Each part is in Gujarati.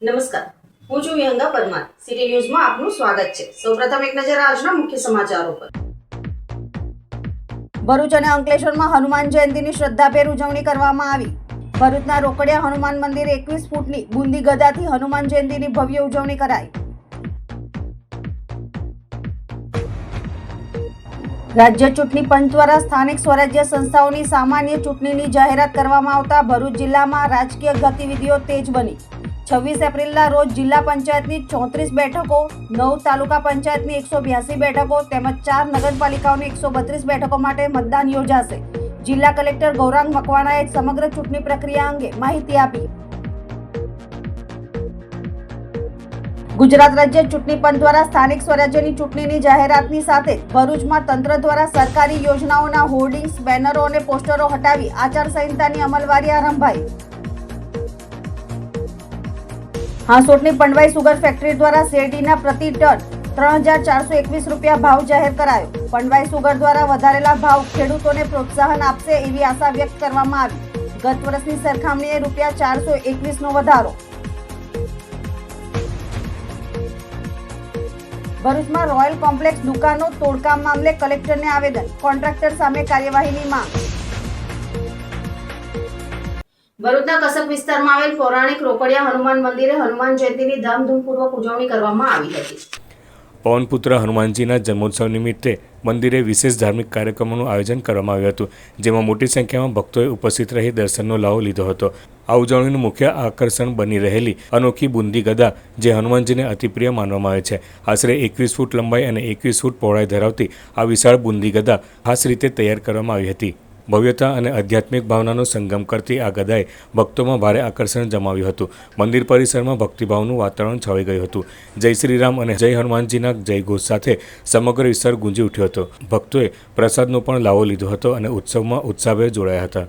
નમસ્કાર, હું છું વિહંગા પરમાર. સિટી ન્યૂઝમાં આપનું સ્વાગત છે. સૌપ્રથમ એક નજર આજના મુખ્ય સમાચારો પર. ભરૂચ અને અંકલેશ્વરમાં હનુમાન જયંતીની શ્રદ્ધાભેર ઉજવણી કરવામાં આવી. ભરૂચના રોકડિયા હનુમાન મંદિરે 21 ફૂટની બુંદી ગદાથી હનુમાન જયંતીની ભવ્ય ઉજવણી કરાઈ. રાજ્ય ચૂંટણી પંચ દ્વારા સ્થાનિક સ્વરાજ્ય સંસ્થાઓની સામાન્ય ચૂંટણીની જાહેરાત કરવામાં આવતા ભરૂચ જિલ્લામાં રાજકીય ગતિવિધિઓ તેજ બની. 26 એપ્રિલના રોજ જિલ્લા પંચાયતની 34 બેઠકો, 9 તાલુકા પંચાયતની 182 બેઠકો તેમજ 4 નગરપાલિકાઓની 132 બેઠકો માટે મતદાન યોજાશે. જિલ્લા કલેક્ટર ગૌરાંગ મકવાણાએ સમગ્ર ચૂંટણી પ્રક્રિયા અંગે માહિતી આપી. ગુજરાત રાજ્ય ચૂંટણી પંચ દ્વારા સ્થાનિક સ્વરાજ્યની ચૂંટણીની જાહેરાતની સાથે ભરૂચમાં તંત્ર દ્વારા સરકારી યોજનાઓના હોર્ડિંગ્સ, બેનરો અને પોસ્ટરો હટાવી આચારસંહિતાની અમલવારી આરંભાઈ. હાંસોટની પંડવાઈ સુગર ફેક્ટરી દ્વારા શેરડીના પ્રતિ ટન 3,421 રૂપિયા ભાવ જાહેર કરાયો. પંડવાઈ સુગર દ્વારા વધારેલા ભાવ ખેડૂતોને પ્રોત્સાહન આપશે એવી આશા વ્યક્ત કરવામાં આવી. ગત વર્ષની સરખામણીએ રૂપિયા 421નો વધારો. ભરૂચમાં રોયલ કોમ્પ્લેક્સ દુકાનો તોડકામ મામલે કલેક્ટરને આવેદન, કોન્ટ્રાક્ટર સામે કાર્યવાહીની માંગ. ભરૂચના કસક વિસ્તારમાં આવેલ પૌરાણિક રોકડિયા હનુમાન મંદિરે હનુમાન જયંતીની ધામધૂમપૂર્વક ઉજવણી કરવામાં આવી હતી. પવનપુત્ર હનુમાનજીના જન્મોત્સવ નિમિત્તે મંદિરે વિશેષ ધાર્મિક કાર્યક્રમોનું આયોજન કરવામાં આવ્યું હતું, જેમાં મોટી સંખ્યામાં ભક્તોએ ઉપસ્થિત રહી દર્શનનો લાવો લીધો હતો. આ ઉજવણીનું મુખ્ય આકર્ષણ બની રહેલી અનોખી બુંદી ગદા, જે હનુમાનજીને અતિપ્રિય માનવામાં આવે છે. આશરે 21 ફૂટ લંબાઈ અને 21 ફૂટ પહોળાઈ ધરાવતી આ વિશાળ બુંદી ગદા ખાસ રીતે તૈયાર કરવામાં આવી હતી. ભવ્યતા અને આધ્યાત્મિક ભાવનાનો સંગમ કરતી આ ગદાએ ભક્તોમાં ભારે આકર્ષણ જમાવ્યું હતું. મંદિર પરિસરમાં ભક્તિભાવનું વાતાવરણ છવાઈ ગયું હતું. જય શ્રી રામ અને જય હનુમાનજીના જયઘોષ સાથે સમગ્ર વિસ્તાર ગુંજી ઉઠ્યો હતો. ભક્તોએ પ્રસાદનો પણ લાવો લીધો હતો અને ઉત્સવમાં ઉત્સાહભેર જોડાયા હતા.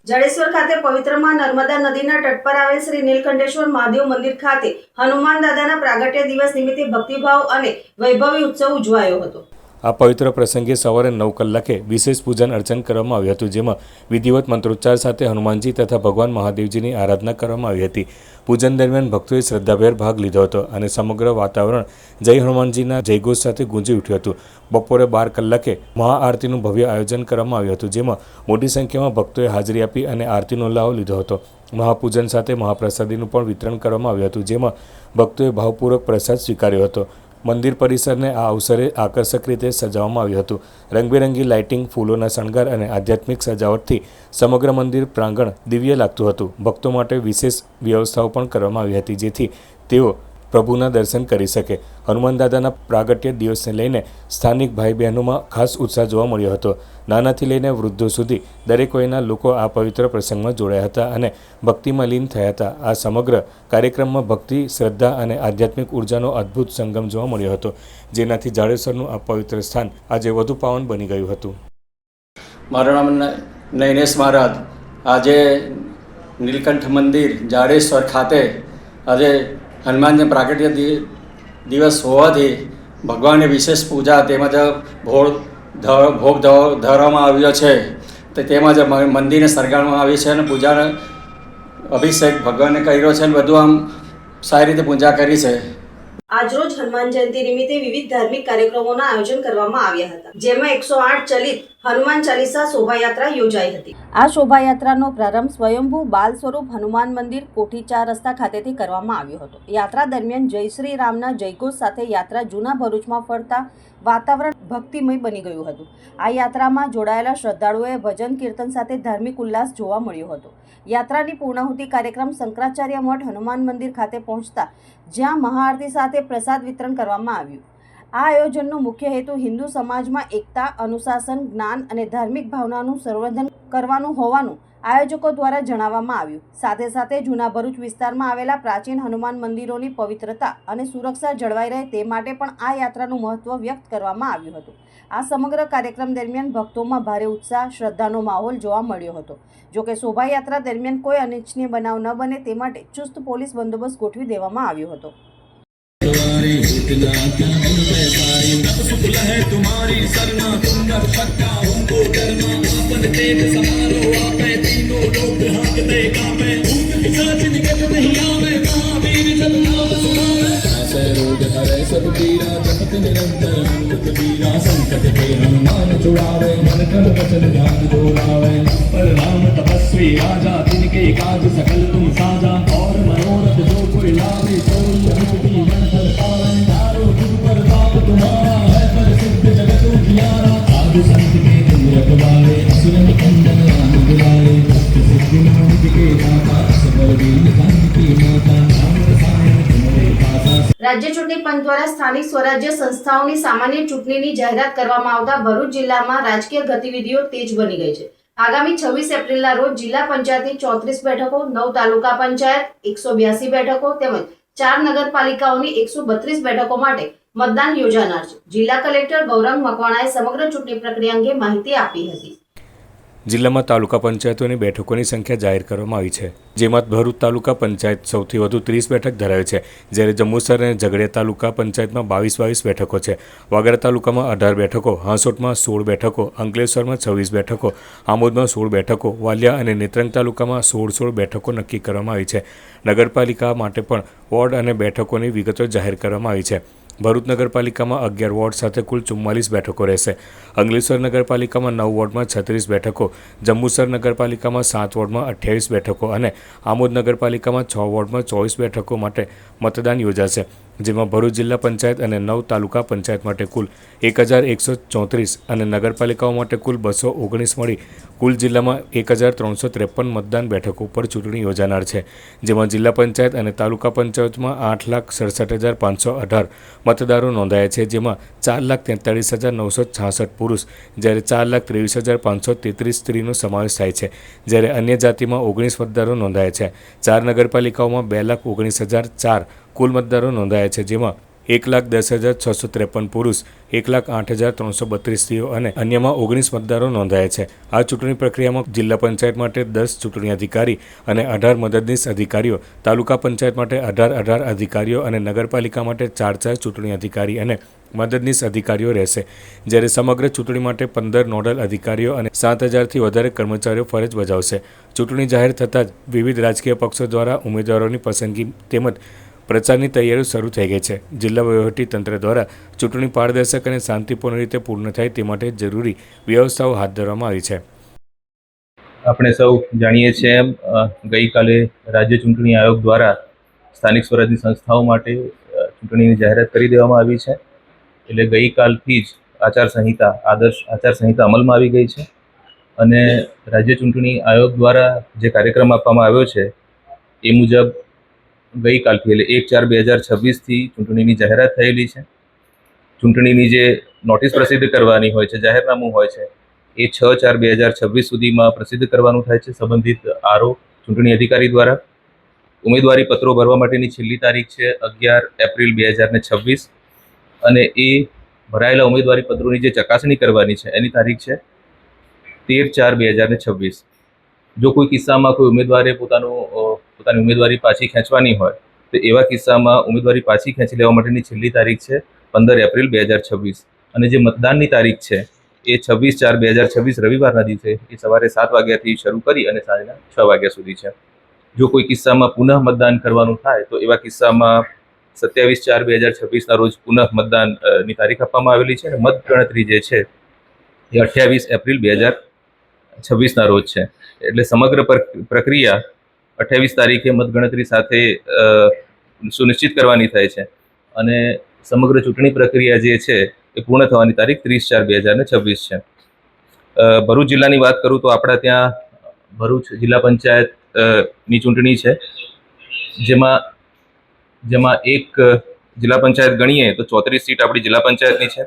જડેશ્વર ખાતે પવિત્રમાં નર્મદા નદીના તટ પર આવેલ શ્રી નીલકંઠેશ્વર મહાદેવ મંદિર ખાતે હનુમાન દાદાના પ્રાગટ્ય દિવસ નિમિત્તે ભક્તિભાવ અને વૈભવી ઉત્સવ ઉજવાયો હતો. આ પવિત્ર પ્રસંગે સવારે 9 કલાકે વિશેષ પૂજન અર્ચન કરવામાં આવ્યું હતું, જેમાં વિધિવત મંત્રોચ્ચાર સાથે હનુમાનજી તથા ભગવાન મહાદેવજીની આરાધના કરવામાં આવી હતી. પૂજન દરમિયાન ભક્તોએ શ્રદ્ધાભેર ભાગ લીધો હતો અને સમગ્ર વાતાવરણ જય હનુમાનજીના જયઘોષ સાથે ગુંજી ઉઠ્યું હતું. બપોરે 12 કલાકે મહાઆરતીનું ભવ્ય આયોજન કરવામાં આવ્યું હતું, જેમાં મોટી સંખ્યામાં ભક્તોએ હાજરી આપી અને આરતીનો લાવો લીધો હતો. મહાપૂજન સાથે મહાપ્રસાદીનું પણ વિતરણ કરવામાં આવ્યું હતું, જેમાં ભક્તોએ ભાવપૂર્વક પ્રસાદ સ્વીકાર્યો હતો. મંદિર પરિસરને આ અવસરે આકર્ષક રીતે સજાવવામાં આવ્યું હતું. રંગબેરંગી લાઇટિંગ, ફૂલોના શણગાર અને આધ્યાત્મિક સજાવટથી સમગ્ર મંદિર પ્રાંગણ દિવ્ય લાગતું હતું. ભક્તો માટે વિશેષ વ્યવસ્થાઓ પણ કરવામાં આવી હતી, જેથી તેઓ પ્રભુના દર્શન કરી શકે. હનુમાન દાદાના પ્રાગટ્ય દિવસને લઈને સ્થાનિક ભાઈ બહેનોમાં ખાસ ઉત્સાહ જોવા મળ્યો હતો. નાનાથી લઈને વૃદ્ધો સુધી દરેક વયના લોકો આ પવિત્ર પ્રસંગમાં જોડાયા હતા અને ભક્તિમાં લીન થયા હતા. આ સમગ્ર કાર્યક્રમમાં ભક્તિ, શ્રદ્ધા અને આધ્યાત્મિક ઉર્જાનો અદ્ભુત સંગમ જોવા મળ્યો હતો, જેનાથી જાડેશ્વરનું આ પવિત્ર સ્થાન આજે વધુ પાવન બની ગયું હતું. મારું નામ નૈનેશ મહારાજ. આજે નીલકંઠ મંદિર જાડેશ્વર ખાતે આજે હનુમાનજી પ્રાગટ્ય દિવસ હોવાથી ભગવાનની વિશેષ પૂજા તેમજ ભોગ ધરવામાં આવ્યો છે. તેમજ મંદિરને શણગારવામાં આવી છે અને પૂજાનો અભિષેક ભગવાનને કર્યો છે અને બધું આમ સારી રીતે પૂજા કરી છે. આજરોજ હનુમાન જયંતી નિમિત્તે વિવિધ ધાર્મિક કાર્યક્રમોના આયોજન કરવામાં આવ્યા હતા, જેમાં 108 ચલિત હનુમાન ચાલીસા શોભાયાત્રા યોજાઈ હતી. આ શોભાયાત્રાનો પ્રારંભ સ્વયંભૂ બાલ સ્વરૂપ હનુમાન મંદિર કોઠી 4 રસ્તા ખાતેથી કરવામાં આવ્યો હતો. યાત્રા દરમિયાન જય શ્રી રામના જયઘોષ સાથે યાત્રા જૂના ભરૂચમાં ફરતા વાતાવરણ ભક્તિમય બની ગયું હતું. આ યાત્રામાં જોડાયેલા શ્રદ્ધાળુઓએ ભજન કીર્તન સાથે ધાર્મિક ઉલ્લાસ જોવા મળ્યો હતો. યાત્રાની પૂર્ણાહુતિ કાર્યક્રમ શંકરાચાર્ય મઠ હનુમાન મંદિર ખાતે પહોંચતા જ્યાં મહાઆરતી સાથે પ્રસાદ વિતરણ કરવામાં આવ્યું. આ આયોજનનો મુખ્ય હેતુ હિન્દુ સમાજમાં એકતા, અનુશાસન, જ્ઞાન અને ધાર્મિક ભાવનાનું સંવર્ધન કરવાનું હોવાનું આયોજકો દ્વારા જણાવવામાં આવ્યું. સાથે સાથે જૂના ભરૂચ વિસ્તારમાં આવેલા પ્રાચીન હનુમાન મંદિરોની પવિત્રતા અને સુરક્ષા જળવાઈ રહે તે માટે પણ આ યાત્રાનું મહત્વ વ્યક્ત કરવામાં આવ્યું હતું. આ સમગ્ર કાર્યક્રમ દરમિયાન ભક્તોમાં ભારે ઉત્સાહ, શ્રદ્ધાનો માહોલ જોવા મળ્યો હતો. જોકે શોભાયાત્રા દરમિયાન કોઈ અનિચ્છનીય બનાવ ન બને તે માટે ચુસ્ત પોલીસ બંદોબસ્ત ગોઠવી દેવામાં આવ્યો હતો. तुम्हारी सरना तुम पक्का हमको करना अपन तेज समारो आपे तीनों लोग हाथ में कामे भूत पिशाच निकट नहीं आवे महावीर संकट के हनुमान छुड़ावे मन क्रम वचन ध्यान जोड़ावे पर राम तपस्वी राजा तिनके काज सकल तुम साजा और मनोरथ जो कोई लावे सोई अमित मन फल पावे तारो जुग पर ताप तुम्हारा है पर सिद्ध जगत उजियारा साधु संत के तुम रखवारे असुर निकंदन राम दुलारे सिद्धि मुक्ति के दाता सबल दीन की माता राम रसायन तुम्हारे पासा। રાજ્ય ચૂંટણી પંચ દ્વારા સ્થાનિક સ્વરાજ્ય સંસ્થાઓની સામાન્ય ચૂંટણીની જાહેરાત કરવામાં આવતા ભરૂચ જિલ્લામાં રાજકીય ગતિવિધિઓ તેજ બની ગઈ છે. આગામી 26 એપ્રિલના રોજ જિલ્લા પંચાયતની 34 બેઠકો, 9 તાલુકા પંચાયત, 182 બેઠકો તેમજ 4 નગરપાલિકાઓની 132 બેઠકો માટે મતદાન યોજાનાર છે. જિલ્લા કલેક્ટર ગૌરંગ મકવાણાએ સમગ્ર ચૂંટણી પ્રક્રિયા અંગે માહિતી આપી હતી. જિલ્લામાં તાલુકા પંચાયતોની બેઠકોની સંખ્યા જાહેર કરવામાં આવી છે, જેમાં ભરૂચ તાલુકા પંચાયત સૌથી વધુ 30 બેઠક ધરાવે છે, જ્યારે જંબુસર અને ઝઘડિયા તાલુકા પંચાયતમાં 22 બેઠકો છે. વાગરા તાલુકામાં 18 બેઠકો, હાંસોટમાં 16 બેઠકો, અંકલેશ્વરમાં 26 બેઠકો, આમોદમાં 16 બેઠકો, વાલિયા અને નેત્રંગ તાલુકામાં 16 બેઠકો નક્કી કરવામાં આવી છે. નગરપાલિકા માટે પણ વોર્ડ અને બેઠકોની વિગતો જાહેર કરવામાં આવી છે. ભરૂચ નગરપાલિકામાં 11 વોર્ડ સાથે કુલ 44 બેઠકો રહેશે. અંકલેશ્વર નગરપાલિકામાં 9 વોર્ડમાં 36 બેઠકો, જંબુસર નગરપાલિકામાં 7 વોર્ડમાં 28 બેઠકો અને આમોદ નગરપાલિકામાં 6 વોર્ડમાં 24 બેઠકો માટે મતદાન યોજાશે, જેમાં ભરૂચ જિલ્લા પંચાયત અને 9 તાલુકા પંચાયત માટે કુલ 1134 અને નગરપાલિકાઓ માટે કુલ 219 મળી કુલ જિલ્લામાં 1353 મતદાન બેઠકો પર ચૂંટણી યોજાનાર છે, જેમાં જિલ્લા પંચાયત અને તાલુકા પંચાયતમાં 8,67,518 મતદારો નોંધાયા છે, જેમાં 4,43,966 પુરુષ જ્યારે 4,23,533 સ્ત્રીનો સમાવેશ થાય છે, જ્યારે અન્ય જાતિમાં 19 મતદારો નોંધાયા છે. 4 નગરપાલિકાઓમાં 2,19,004 કુલ મતદારો નોંધાયા છે, જેમાં 1,10,653 પુરુષ, 1,08,332 સ્ત્રીઓ અને અન્યમાં 19 મતદારો નોંધાયા છે. આ ચૂંટણી પ્રક્રિયામાં જિલ્લા પંચાયત માટે 10 ચૂંટણી અધિકારી અને 18 મદદનીશ અધિકારીઓ, તાલુકા પંચાયત માટે 18 અધિકારીઓ અને નગરપાલિકા માટે 4 ચૂંટણી અધિકારી અને મદદનીશ અધિકારીઓ રહેશે, જ્યારે સમગ્ર ચૂંટણી માટે 15 નોડલ અધિકારીઓ અને 7,000થી વધારે કર્મચારીઓ ફરજ બજાવશે. ચૂંટણી જાહેર થતાં જ વિવિધ રાજકીય પક્ષો દ્વારા ઉમેદવારોની પસંદગી તેમજ પ્રચારની તૈયારીઓ શરૂ થઈ ગઈ છે. જિલ્લા વહીવટીતંત્ર દ્વારા ચૂંટણી પારદર્શક અને શાંતિપૂર્ણ રીતે પૂર્ણ થાય તે માટે જરૂરી વ્યવસ્થાઓ હાથ ધરવામાં આવી છે. આપણે સૌ જાણીએ છીએ એમ ગઈકાલે રાજ્ય ચૂંટણી આયોગ દ્વારા સ્થાનિક સ્વરાજની સંસ્થાઓ માટે ચૂંટણીની જાહેરાત કરી દેવામાં આવી છે. એટલે ગઈકાલથી જ આદર્શ આચારસંહિતા અમલમાં આવી ગઈ છે અને રાજ્ય ચૂંટણી આયોગ દ્વારા જે કાર્યક્રમ આપવામાં આવ્યો છે એ મુજબ ગઈકાલથી એટલે 1/4/2026થી ચૂંટણીની જાહેરાત થયેલી છે. ચૂંટણીની જે નોટિસ પ્રસિદ્ધ કરવાની હોય છે, જાહેરનામું હોય છે, એ 6/4/2026 સુધીમાં પ્રસિદ્ધ કરવાનું થાય છે સંબંધિત આરઓ ચૂંટણી અધિકારી દ્વારા. ઉમેદવારી પત્રો ભરવા માટેની છેલ્લી તારીખ છે 11 એપ્રિલ 2026 અને એ ભરાયેલા ઉમેદવારી પત્રોની જે ચકાસણી કરવાની છે એની તારીખ છે 13/4/2026. જો કોઈ કિસ્સામાં કોઈ ઉમેદવારે પોતાની ઉમેદવારી પાછી ખેંચવાની હોય તો એવા કિસ્સામાં ઉમેદવારી પાછી ખેંચી લેવા માટેની છેલ્લી તારીખ છે 15 એપ્રિલ 2026 અને જે મતદાનની તારીખ છે એ 26/4/2026 રવિવારના દિવસે એ સવારે 7 વાગ્યાથી શરૂ કરી અને સાંજના 6 વાગ્યા સુધી છે. જો કોઈ કિસ્સામાં પુનઃ મતદાન કરવાનું થાય તો એવા કિસ્સામાં 27/4/2026ના રોજ પુનઃ મતદાનની તારીખ આપવામાં આવેલી છે અને મતગણતરી જે છે એ 28 એપ્રિલ 2026ના રોજ છે. એટલે સમગ્ર પ્રક્રિયા 28 તારીખે મતગણતરી સાથે સુનિશ્ચિત કરવાની થાય છે અને સમગ્ર ચૂંટણી પ્રક્રિયા જે છે એ પૂર્ણ થવાની તારીખ 30/4/2026 છે. ભરૂચ જિલ્લાની વાત કરું તો આપણા ત્યાં ભરૂચ જિલ્લા પંચાયતની ચૂંટણી છે, જેમાં એક જિલ્લા પંચાયત ગણીએ તો 34 સીટ આપણી જિલ્લા પંચાયતની છે,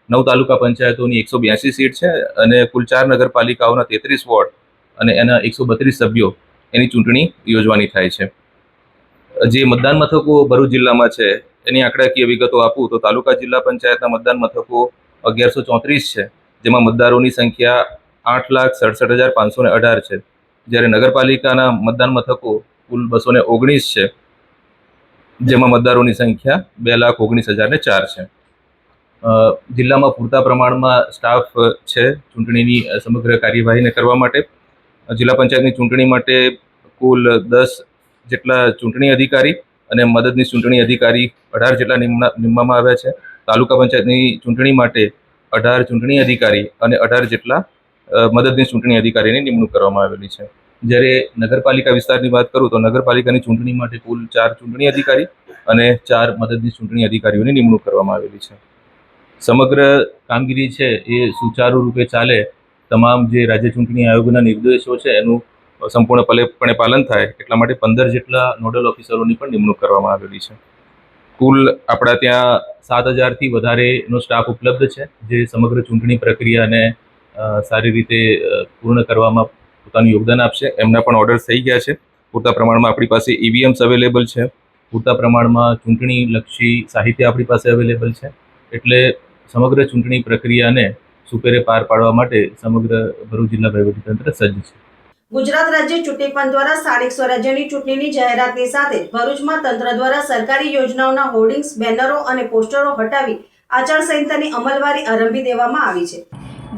9 તાલુકા પંચાયતોની 182 સીટ છે અને કુલ 4 નગરપાલિકાઓના 33 વોર્ડ અને એના 132 સભ્યો એની ચૂંટણી યોજવાની થાય છે. જે મતદાન મથકો ભરૂચ જિલ્લામાં છે એની આંકડાકીય વિગતો આપું તો તાલુકા જિલ્લા પંચાયતના મતદાન મથકો 1134 છે, જેમાં મતદારોની સંખ્યા 8,67,518 છે, જ્યારે નગરપાલિકાના મતદાન મથકો કુલ 219 છે, જેમાં મતદારોની સંખ્યા 2,19,004 છે. જિલ્લામાં પૂરતા પ્રમાણમાં સ્ટાફ છે ચૂંટણીની સમગ્ર કાર્યવાહીને કરવા માટે. જિલ્લા પંચાયતની ચૂંટણી માટે કુલ 10 જેટલા ચૂંટણી અધિકારી અને મદદનીશ ચૂંટણી અધિકારી 18 જેટલા નીમવામાં આવ્યા છે. તાલુકા પંચાયતની ચૂંટણી માટે 18 ચૂંટણી અધિકારી અને 18 જેટલા મદદનીશ ચૂંટણી અધિકારીની નિમણૂક કરવામાં આવેલી છે. જ્યારે નગરપાલિકા વિસ્તારની વાત કરું તો નગરપાલિકાની ચૂંટણી માટે કુલ 4 ચૂંટણી અધિકારી અને 4 મદદનીશ ચૂંટણી અધિકારીઓની નિમણૂક કરવામાં આવેલી છે. સમગ્ર કામગીરી છે એ સુચારુ રૂપે ચાલે, તમામ જે રાજ્ય ચૂંટણી આયોગના નિર્દેશો છે એનું સંપૂર્ણપણે પાલન થાય એટલા માટે 15 જેટલા નોડલ ઓફિસરોની પણ નિમણૂક કરવામાં આવેલી છે. કુલ આપણા ત્યાં 7000થી વધારેનો સ્ટાફ ઉપલબ્ધ છે, જે સમગ્ર ચૂંટણી પ્રક્રિયાને સારી રીતે પૂર્ણ કરવામાં પોતાનું યોગદાન આપશે. એમના પણ ઓર્ડર્સ થઈ ગયા છે. પૂરતા પ્રમાણમાં આપણી પાસે EVMs અવેલેબલ છે. પૂરતા પ્રમાણમાં ચૂંટણીલક્ષી સાહિત્ય આપણી પાસે અવેલેબલ છે. એટલે સમગ્ર ચૂંટણી પ્રક્રિયાને સુપેરે પાર પાડવા માટે સમગ્ર ભરૂચ જિલ્લા વહીવટીતંત્ર સજ્જ છે. ગુજરાત રાજ્ય ચૂંટણી પંચ દ્વારા સ્થાનિક સ્વરાજ્યની ચૂંટણીની જાહેરાતની સાથે ભરૂચમાં તંત્ર દ્વારા સરકારી યોજનાઓના હોર્ડિંગ્સ, બેનરો અને પોસ્ટરો હટાવી આચારસંહિતાની અમલવારી આરંભી દેવામાં આવી છે.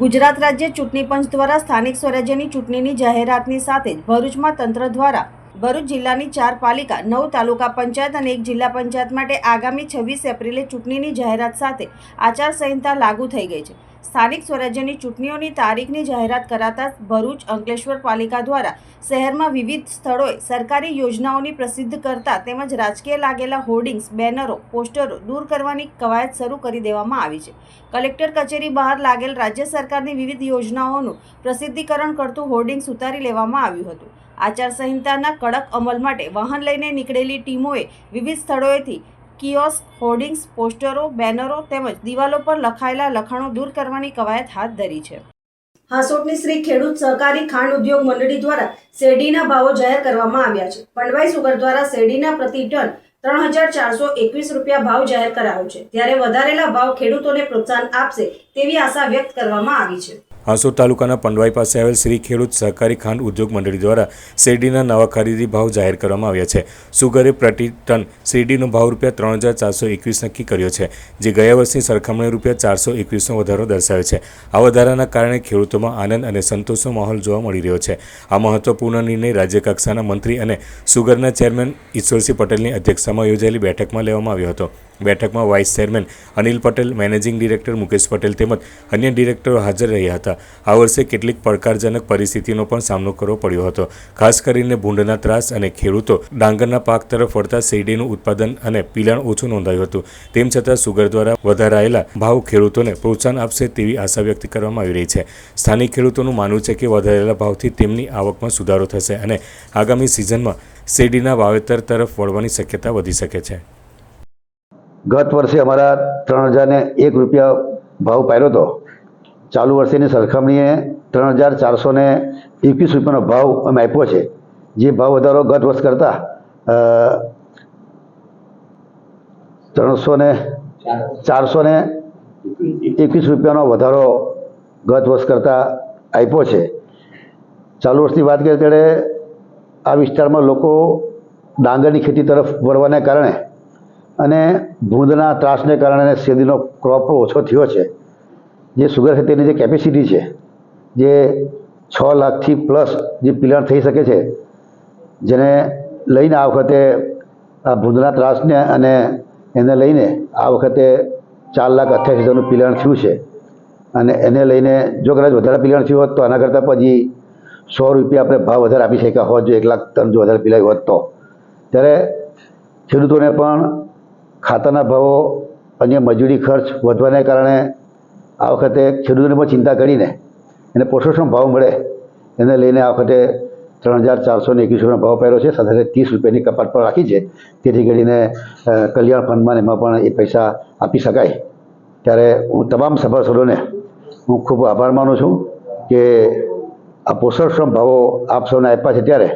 ગુજરાત રાજ્ય ચૂંટણી પંચ દ્વારા સ્થાનિક સ્વરાજ્યની ચૂંટણીની જાહેરાતની સાથે જ ભરૂચમાં તંત્ર દ્વારા ભરૂચ જિલ્લાની 4 પાલિકા, 9 તાલુકા પંચાયત અને 1 જિલ્લા પંચાયત માટે આગામી 26 એપ્રિલે ચૂંટણીની જાહેરાત સાથે આચારસંહિતા લાગુ થઈ ગઈ છે. સ્થાનિક સ્વરાજ્યની ચૂંટણીઓની તારીખની જાહેરાત કરાતા ભરૂચ અંકલેશ્વર પાલિકા દ્વારા શહેરમાં વિવિધ સ્થળોએ સરકારી યોજનાઓની પ્રસિદ્ધ કરતા તેમજ રાજકીય લાગેલા હોર્ડિંગ્સ, બેનરો, પોસ્ટરો દૂર કરવાની કવાયત શરૂ કરી દેવામાં આવી છે. કલેક્ટર કચેરી બહાર લાગેલ રાજ્ય સરકારની વિવિધ યોજનાઓનું પ્રસિદ્ધિકરણ કરતું હોર્ડિંગ્સ ઉતારી લેવામાં આવ્યું હતું. આચારસંહિતાના કડક અમલ માટે વાહન લઈને નીકળેલી ટીમોએ વિવિધ સ્થળોએથી કિયોસ્ક, હોર્ડિંગ્સ, પોસ્ટરો, બેનરો તેમજ દિવાલો પર લખાયેલા લખાણો દૂર કરવાની કવાયત હાથ ધરી છે. હાંસોટની શ્રી ખેડૂત સહકારી ખાંડ ઉદ્યોગ મંડળી દ્વારા શેરડીના ભાવો જાહેર કરવામાં આવ્યા છે. પંડવાઈ સુગર દ્વારા શેરડીના પ્રતિ ટન 3421 રૂપિયા ભાવ જાહેર કરાયો છે. ત્યારે વધારેલા ભાવ ખેડૂતોને પ્રોત્સાહન આપશે તેવી આશા વ્યક્ત કરવામાં આવી છે. હાંસોટ તાલુકાના પંડવાઈ પાસે આવેલ શ્રી ખેડૂત સહકારી ખાંડ ઉદ્યોગ મંડળી દ્વારા શેરડીના નવા ખરીદી ભાવ જાહેર કરવામાં આવ્યા છે. સુગરે પ્રતિ ટન શેરડીનો ભાવ ₹3421 નક્કી કર્યો છે, જે ગયા વર્ષની સરખામણીએ ₹421નો વધારો દર્શાવે છે. આ વધારાના કારણે ખેડૂતોમાં આનંદ અને સંતોષનો માહોલ જોવા મળી રહ્યો છે. આ મહત્વપૂર્ણ નિર્ણય રાજ્યકક્ષાના મંત્રી અને સુગરના ચેરમેન ઈશ્વરસિંહ પટેલની અધ્યક્ષતામાં યોજાયેલી બેઠકમાં લેવામાં આવ્યો હતો. બેઠકમાં vice chairman Anil Patel, managing director Mukesh Patel તેમજ અન્ય ડિરેક્ટરો હાજર રહ્યા હતા. આ વર્ષે કેટલીક પડકારજનક પરિસ્થિતિનો પણ સામનો કરવો પડ્યો હતો. ખાસ કરીને ભૂંડના ત્રાસ અને ખેડૂતો ડાંગરના પાક તરફ વળતા શેરડીનું ઉત્પાદન અને પિલાણ ઓછું નોંધાયું હતું. તેમ છતાં સુગર દ્વારા વધારાયેલા ભાવ ખેડૂતોને પ્રોત્સાહન આપશે તેવી આશા વ્યક્ત કરવામાં આવી રહી છે. સ્થાનિક ખેડૂતોનું માનવું છે કે વધારેલા ભાવથી તેમની આવકમાં સુધારો થશે અને આગામી સિઝનમાં શેરડીના વાવેતર તરફ વળવાની શક્યતા વધી શકે છે. ગત વર્ષે અમારા 3001 રૂપિયા ભાવ પાડ્યો હતો. ચાલુ વર્ષેની સરખામણીએ 3421 રૂપિયાનો ભાવ અમે આપ્યો છે. જે ભાવ વધારો ગત વર્ષ કરતાં 421 રૂપિયાનો વધારો ગત વર્ષ કરતાં આપ્યો છે. ચાલુ વર્ષની વાત કરીએ ત્યારે આ વિસ્તારમાં લોકો ડાંગરની ખેતી તરફ વળવાને કારણે અને ભૂંડના ત્રાસને કારણે શેરડીનો ક્રોપ પણ ઓછો થયો છે. જે સુગર ખેતીની જે કેપેસિટી છે, જે 6 લાખથી પ્લસ જે પિલાણ થઈ શકે છે, જેને લઈને આ વખતે આ ભૂંડના ત્રાસને અને એને લઈને આ વખતે 4,88,000નું પિલાણ થયું છે. અને એને લઈને જો કદાચ વધારે પિલાણ થયું હોત તો આના કરતાં પછી 100 રૂપિયા આપણે ભાવ વધારે આપી શક્યા હોત. જો 1 લાખ ટન જો વધારે પિલાયું હોત તો ત્યારે ખેડૂતોને પણ ખાતરના ભાવો, અન્ય મજૂરી ખર્ચ વધવાને કારણે આ વખતે ખેડૂતોને પણ ચિંતા કરીને એને પોષણનો ભાવ મળે એને લઈને આ વખતે 3421 રૂપિયાનો ભાવ પાડ્યો છે. સાથે 30 રૂપિયાની કપાત પણ રાખી છે, તેથી કરીને કલ્યાણ ફંડમાં એમાં પણ એ પૈસા આપી શકાય. ત્યારે હું તમામ સભાસદોને હું ખૂબ આભાર માનું છું કે આ પોષણક્ષમ ભાવો આપ સૌને આપ્યા છે. ત્યારે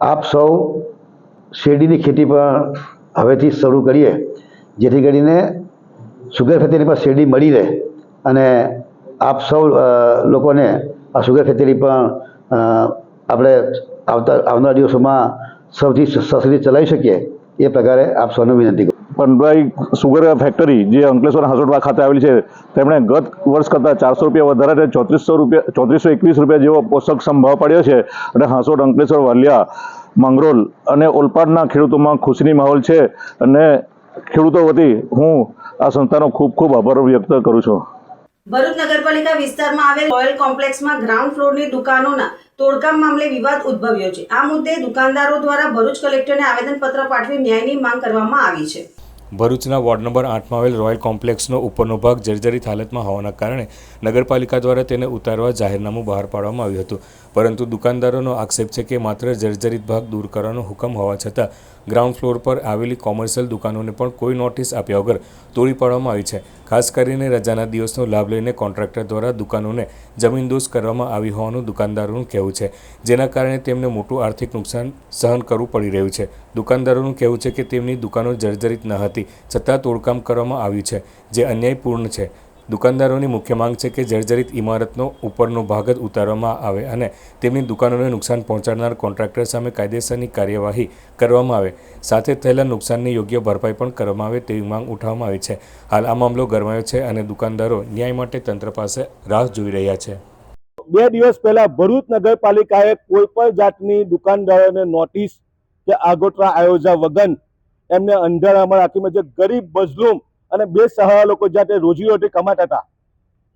આપ સૌ શેરડીની ખેતી પણ હવેથી શરૂ કરીએ, જેથી કરીને સુગર ખેતીની પણ શેરડી મળી રહે અને આપ સૌ લોકોને આ સુગર ખેતીની પણ આપણે આવનારા દિવસોમાં સૌથી સસ્તી ચલાવી શકીએ એ પ્રકારે આપ સૌને વિનંતી કરું. પંડવાઈ સુગર ફેક્ટરી જે અંકલેશ્વર હાંસોટવા ખાતે આવેલી છે, તેમણે ગત વર્ષ કરતાં 400 રૂપિયા વધારે 3421 રૂપિયા જેવો પોષકક્ષમ ભાવ પાડ્યો છે. અને હાંસોટ, અંકલેશ્વર, વાલિયા, મંગરોલ અને ઓલપાડના ખેડૂતોમાં ખુશીની માહોલ છે. અને ખેડૂતો વતી હું આ સંસ્થાનો ખૂબ ખૂબ આભાર વ્યક્ત કરું છું. ભરૂચ નગરપાલિકા વિસ્તારમાં આવેલ રોયલ કોમ્પ્લેક્સમાં ગ્રાઉન્ડ ફ્લોરની દુકાનોના તોડકામ મામલે વિવાદ ઉદ્ભવ્યો છે. આ મુદ્દે દુકાનદારો દ્વારા ભરૂચ કલેક્ટરને આવેદનપત્ર પાઠવી ન્યાયની માંગ કરવામાં આવી છે. ભરૂચના વોર્ડ નંબર 8માં આવેલ રોયલ કોમ્પ્લેક્સનો ઉપરનો ભાગ જર્જરિત હાલતમાં હોવાના કારણે નગરપાલિકા દ્વારા તેને ઉતારવા જાહેરનામું બહાર પાડવામાં આવ્યું હતું, પરંતુ દુકાનદારોનો આક્ષેપ છે કે માત્ર જર્જરિત ભાગ દૂર કરવાનો હુકમ હોવા છતાં ગ્રાઉન્ડ ફ્લોર પર આવેલી કોમર્શિયલ દુકાનોને પણ કોઈ નોટિસ આપ્યા વગર તોડી પાડવામાં આવી છે. ખાસ કરીને રજાના દિવસનો લાભ લઈને કોન્ટ્રાક્ટર દ્વારા દુકાનોને જમીનદોસ્ત કરવામાં આવી હોવાનું દુકાનદારોનું કહેવું છે, જેના કારણે તેમને મોટું આર્થિક નુકસાન સહન કરવું પડી રહ્યું છે. દુકાનદારોનું કહેવું છે કે તેમની દુકાનો જર્જરિત ન હતી છતાં તોડકામ કરવામાં આવ્યું છે, જે અન્યાયપૂર્ણ છે. દુકાનદારોની મુખ્ય માંગ છે કે જર્જરિત ઇમારતનો ઉપરનો ભાગ જ ઉતારવામાં આવે અને તેમની દુકાનોને નુકસાન પહોંચાડનાર કોન્ટ્રાક્ટર સામે કાયદેસરની કાર્યવાહી કરવામાં આવે. સાથે થયેલા નુકસાનની યોગ્ય ભરપાઈ પણ કરવામાં આવે તેવી માંગ ઉઠાવવામાં આવી છે. હાલ આ મામલો ગરમાયો છે અને દુકાનદારો ન્યાય માટે તંત્ર પાસે રાહ જોઈ રહ્યા છે. 2 દિવસ પહેલા ભરૂચ નગરપાલિકાએ કોઈ પણ જાતની દુકાનદારોને નોટિસ કે આગોતરા આયોજન વગર એમને અંધારામાં રાખીને જે ગરીબ મજલૂમ અને બેસહારા લોકો જાતે રોજીરોટી કમાતા હતા